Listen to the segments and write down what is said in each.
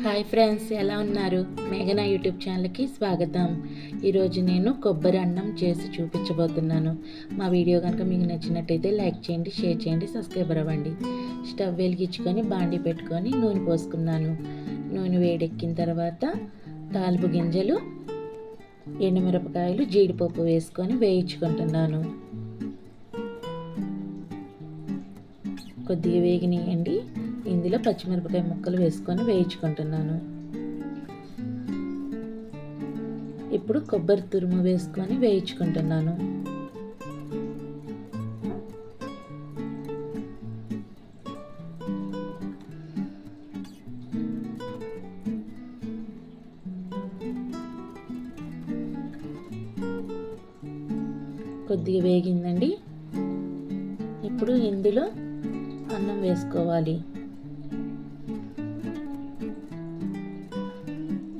Hi friends, ఎలా ఉన్నారు? మేఘనా యూట్యూబ్ ఛానల్కి స్వాగతం. ఈరోజు నేను కొబ్బరి అన్నం చేసి చూపించబోతున్నాను. మా వీడియో కనుక మీకు నచ్చినట్టయితే లైక్ చేయండి, షేర్ చేయండి, సబ్స్క్రైబర్ అవ్వండి. స్టవ్ వెలిగించుకొని బాండి పెట్టుకొని నూనె పోసుకున్నాను. నూనె వేడెక్కిన తర్వాత తాలింపు గింజలు, ఎండుమిరపకాయలు, జీడిపప్పు వేసుకొని వేయించుకుంటున్నాను. కొద్దిగా వేగినాయండి. ఇందులో పచ్చిమిరపకాయ ముక్కలు వేసుకొని వేయించుకుంటున్నాను. ఇప్పుడు కొబ్బరి తురుము వేసుకొని వేయించుకుంటున్నాను. కొద్దిగా వేగిందండి. ఇప్పుడు ఇందులో అన్నం వేసుకోవాలి.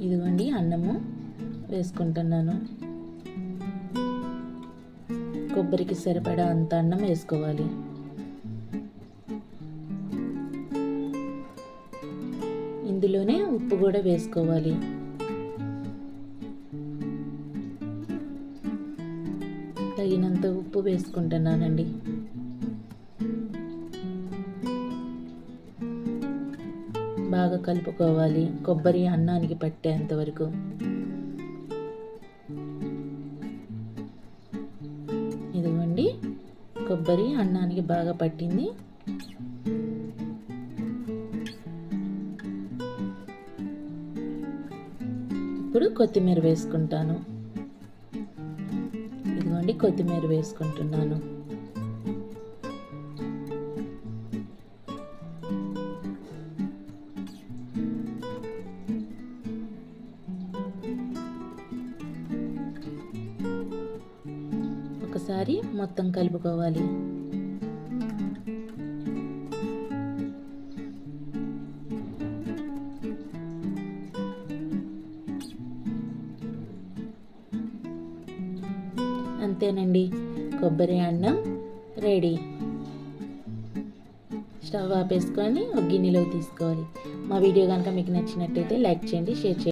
ఇదిగోండి అన్నము వేసుకుంటున్నాను. కొబ్బరికి సరిపడా అంత అన్నం వేసుకోవాలి. ఇందులోనే ఉప్పు కూడా వేసుకోవాలి. తగినంత ఉప్పు వేసుకుంటున్నానండి. బాగా కలుపుకోవాలి, కొబ్బరి అన్నానికి పట్టేంత వరకు. ఇదిగోండి కొబ్బరి అన్నానికి బాగా పట్టింది. ఇప్పుడు కొత్తిమీర వేసుకుంటాను. ఇదిగోండి కొత్తిమీర వేసుకుంటున్నాను. ఒకసారి మొత్తం కలుపుకోవాలి. అంతేనండి, కొబ్బరి అన్నం రెడీ. స్టవ్ ఆపేసుకొని ఒక గిన్నెలోకి తీసుకోవాలి. మా వీడియో కనుక మీకు నచ్చినట్టయితే లైక్ చేయండి, షేర్ చేయండి.